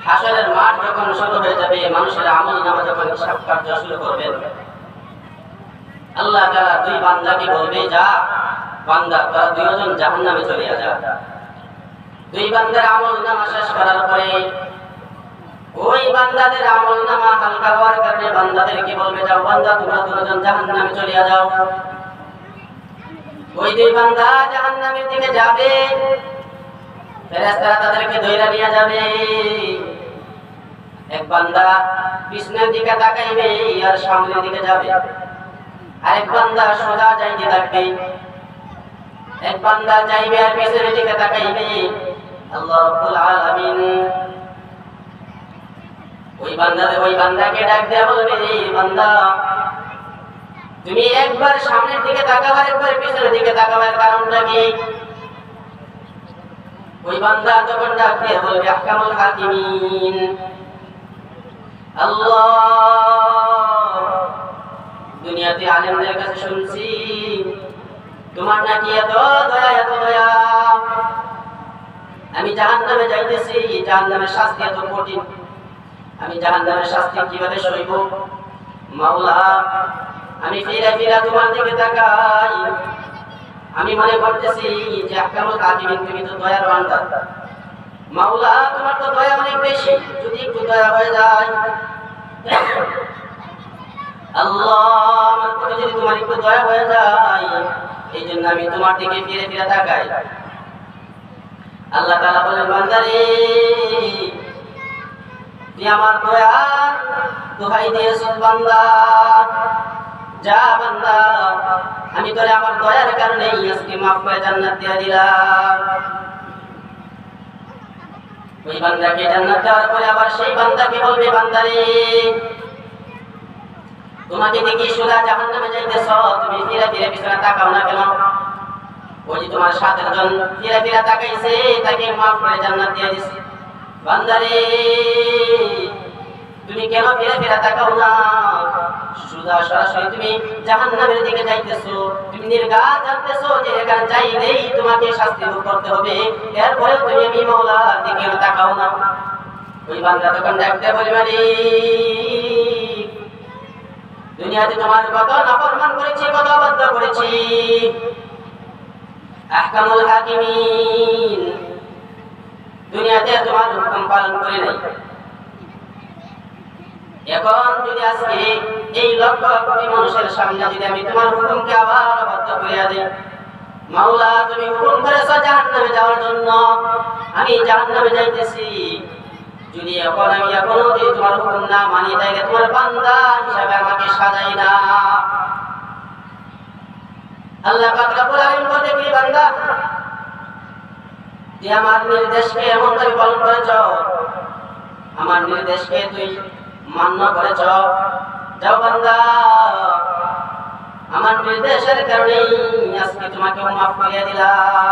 হাসরের মাঠ যখন শুরু হয়ে যাবে, মানুষের আমলনামা যখন হিসাব কার্য শুরু করবেন, আল্লাহ তাআলা দুই বান্দাকে বলবে, যা বান্দা তোরা দুইজন জাহান্নামে চলে যা। দুই বান্দার আমলনামা শেষ করার পরে ওই বান্দাদের আমলনামা হালকা হওয়ার কারণে বান্দাদেরকে বলবে, যাও বান্দা তোমরা দুজন জাহান্নামে চলে যাও। ওই দুই বান্দা জাহান্নামের দিকে যাবে, ফেরেশতারা তাদেরকে ধরে নিয়ে যাবে। এক বান্দা পিছনের দিকে তাকাইবে আর সামনের দিকে যাবে, আরেক বান্দা সোজা যাইতে থাকবে। এক বান্দা যাইবে আর পিছনের দিকে তাকাইবে। আল্লাহ রাব্বুল আলামিন ওই বান্দাকে ডাক দেয়া বলবে, বান্দা তুমি একবার সামনের দিকে তাকাও আর একবার পিছনের দিকে তাকাবার কারণটা কি? ওই বান্দা তখন ডাক দিয়ে বলবে, আহকামুল হাকিমিন, আল্লাহ দুনিয়াতে আলেমদের কাছে শুনছি তোমার নাকি এত দয়া, আমি জাহান্নামে যাইতেছি, জাহান্নামের শাস্তি এত কঠিন, আমি জাহান্নামের শাস্তি কিভাবে সইব? মাওলা আমি ফিরা তোমার দিকে তাকাই, আমি মনে করতেছি যে আহকামুল হাকিমিন তুমি তো দয়ার বান্দা, মাওলা তোমার তো দয়া অনেক বেশি, যদি একটু দয়া হয়ে যায়, আল্লাহ আমার প্রতি যদি তোমার একটু দয়া হয়ে যায়, এই জন্য আমি তোমার দিকে ফিরে তাকাই। আল্লাহ তাআলা বলেন, বান্দারে তুই আমার দয়ার দোহাই দিয়েছিস বান্দা, যা বান্দা আমি তোরে আমার দয়ার কারণে আজকে মাফ করে জান্নাত দিয়ে দিলাম। ওই বান্দাকে জান্নাত দেওয়ার পরে আবার সেই বান্দাকে বলবে, বান্দারে তোমাকে দেখি সোজা জাহান্নামে যাইতেছ, তুমি ফিরে পিছনে তাকাও না কেন? ওই যে তোমার সাথের জন ফিরে তাকাইছে, তাকে মাফ করে জান্নাত দিয়ে দিছে। বান্দারে তুমি কেন ফিরে তাকাও না? সোজা সরাসরি তুমি জাহান্নামের দিকে যাইতেছো, তুমি নির্ঘাত জানতেছো যে এখানে যাইলেই তোমাকে শাস্তি ভোগ করতে হবে, এরপরে তুমি আমি মাওলার দিকে তাকাও না। ওই বান্দা তখন ডাকতে বলবে, দুনিয়াতে তোমার কত নাফরমান করেছি, কত অবাধ্য করেছি, আহকামুল হাকিমিন দুনিয়াতে তোমার হুকুম পালন করে নাই। এখন যদি আজকে এই লক্ষ কোটি মানুষের সামনে যদি আমি তোমার হুকুমকে আবার অবাধ্য করিয়া দিই, মাওলা তুমি হুকুম করেছো জাহান্নামে যাওয়ার জন্য, আমি জাহান্নামে যাইতেছি, যদি এখন আমি এখনো যদি তোমার হুকুম না মানি, তাইলে তোমার বান্দা হিসাবে আমাকে সাজাই না। আল্লাহ পাক রব্বুল আলামিন বলে, কি বান্দা তুই আমার নির্দেশকে এমন ভাবে পালন করেছ, আমার নির্দেশকে তুই মান্য করেছ, যাও বান্দা আমার নির্দেশের কারণেই আজকে তোমাকে মাফ করিয়ে দিলাম।